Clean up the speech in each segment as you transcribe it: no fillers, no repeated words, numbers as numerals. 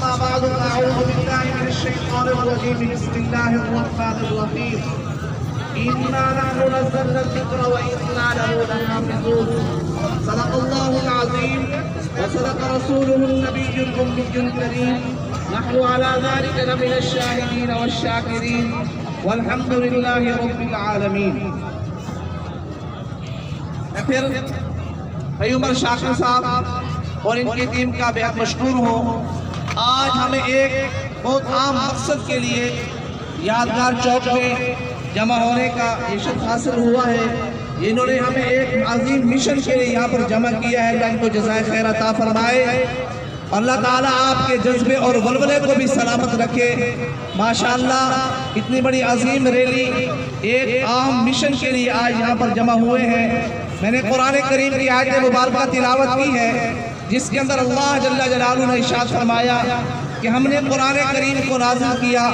أما بعد أعوذ بالله من الشيطان الرجيم بسم الله الرحمن الرحيم إنا نحن نزلنا الذكر وإنا له لحافظون صدق الله العظيم وصدق رسوله النبي الأمي الكريم نحن على ذلك لمن الشاهدين والشاكرين والحمد لله رب العالمين. پھر بھائی عمر شاکر صاحب اور ان کی ٹیم کا بہت مشکور ہوں. آج ہمیں ایک بہت عام مقصد کے لیے یادگار چوک میں جمع ہونے کا عشق حاصل ہوا ہے. انہوں نے ہمیں ایک عظیم مشن کے لیے یہاں پر جمع کیا ہے. اللہ ان کو جزائے خیر عطا فرمائے. اللہ تعالیٰ آپ کے جذبے اور ولولے کو بھی سلامت رکھے. ماشاءاللہ اتنی بڑی عظیم ریلی ایک عام مشن کے لیے آج یہاں پر جمع ہوئے ہیں. میں نے قرآن کریم کی آیت مبارکہ تلاوت کی ہے جس کے اندر اللہ جل جلالہ نے ارشاد فرمایا کہ ہم نے قرآن کریم کو نازل کیا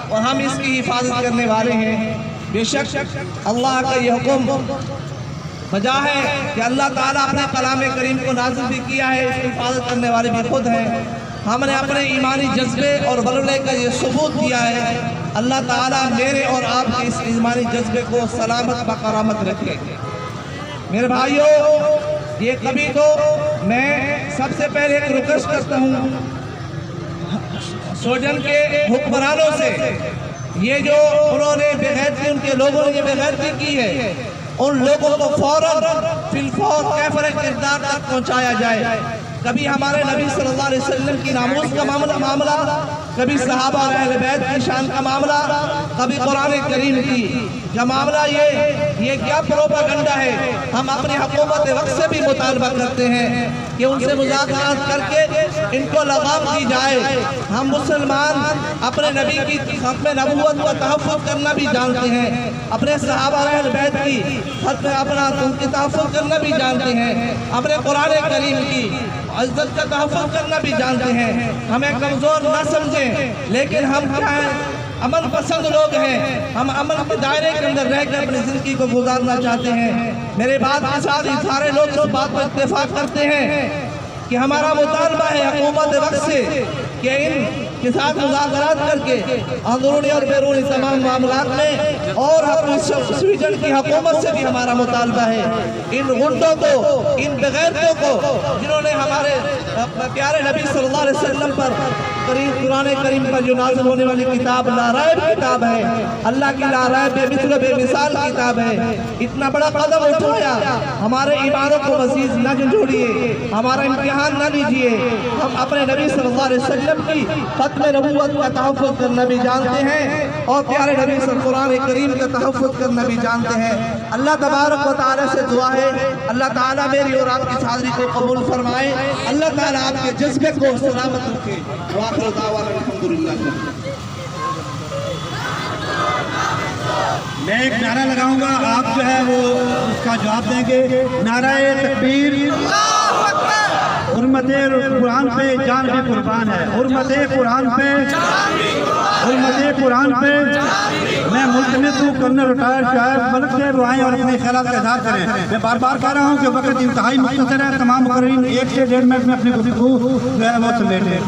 اور ہم اس کی حفاظت کرنے والے ہیں. بے شک اللہ کا یہ حکم وجہ ہے کہ اللہ تعالیٰ اپنے کلام کریم کو نازل بھی کیا ہے, اس کی حفاظت کرنے والے بھی خود ہیں. ہم نے اپنے ایمانی جذبے اور ولولے کا یہ ثبوت دیا ہے. اللہ تعالیٰ میرے اور آپ کے اس ایمانی جذبے کو سلامت بکرامت رکھے. میرے بھائیوں, یہ کبھی تو میں سب سے پہلے ایک ریکویسٹ کرتا ہوں سوڈن کے حکمرانوں سے, یہ جو انہوں نے بےغیرتی, ان کے لوگوں نے یہ بےغیرتی کی ہے, ان لوگوں کو فوراً فی الفور کیفر کردار تک پہنچایا جائے. کبھی ہمارے نبی صلی اللہ علیہ وسلم کی ناموس کا معاملہ, کبھی صحابہ اور اہل بیت کی شان کا معاملہ, کبھی قرآن کریم کی کا معاملہ. یہ کیا پروپیگنڈا ہے. ہم اپنی حکومت وقت سے بھی مطالبہ کرتے ہیں کہ ان سے مذاکرات کر کے ان کو لغام دی جائے. ہم مسلمان اپنے نبی کی ختم نبوت کا تحفظ کرنا بھی جانتے ہیں, اپنے صحابہ اور اہل بیت کی اپنا تحفظ کرنا بھی جانتے ہیں, اپنے قرآن کریم کی عزت کا تحفظ کرنا بھی جانتے ہیں. ہمیں کمزور نہ سمجھیں, لیکن ہم کیا ہیں, امن پسند لوگ ہیں. ہم امن کے دائرے کے اندر رہ کر اپنی زندگی کو گزارنا چاہتے ہیں. میرے بات کے ساتھ یہ سارے لوگ اس بات پر اتفاق کرتے ہیں کہ ہمارا مطالبہ ہے حکومت وقت سے کہ ان کے ساتھ مذاکرات کر کے اندرونی اور بیرونی تمام معاملات میں, اور اپنی سویڈن کی حکومت سے بھی ہمارا مطالبہ ہے ان غنڈوں کو, ان بغیرتوں کو جنہوں نے ہمارے پیارے نبی صلی اللہ علیہ وسلم پر قرآن کریم پر جو نازل ہونے والی کتاب لا ریب کتاب ہے, اللہ کی لا ریب بے مثل و بے مثال کتاب ہے, اتنا بڑا قدم اٹھایا. ہمارے ایمانوں کو مزید نہ جھنجھوڑیے, ہمارا امتحان نہ لیجئے. ہم اپنے نبی صلی اللہ علیہ وسلم کی ختم نبوت کا تحفظ کرنا بھی جانتے ہیں اور پیارے نبی صلی قرآن کریم کا تحفظ کرنا بھی جانتے ہیں. اللہ تبارک و تعالی سے دعا ہے اللہ تعالیٰ میری اور آپ کی حاضری کو قبول فرمائے. اللہ تعالیٰ آپ کے جذبے کو سلامت رکھے. وآخر دعوانا الحمدللہ. میں ایک نعرہ لگاؤں گا, آپ جو ہے وہ اس کا جواب دیں گے. نعرہ تکبیر. حرمت قرآن پہ جان بھی قربان ہے. حرمت قرآن پہ, حرمت قرآن پہ. میں ملتمس ہوں کرنل ریٹائرڈ شاعر ملک سے آئیں اور اپنے خیالات کا اظہار کریں. میں بار بار کہہ رہا ہوں کہ وقت انتہائی مختصر ہے. تمام مقررین 1 سے 1.5 منٹ میں اپنی گفتگو جو ہے وہ سمیٹ لیں.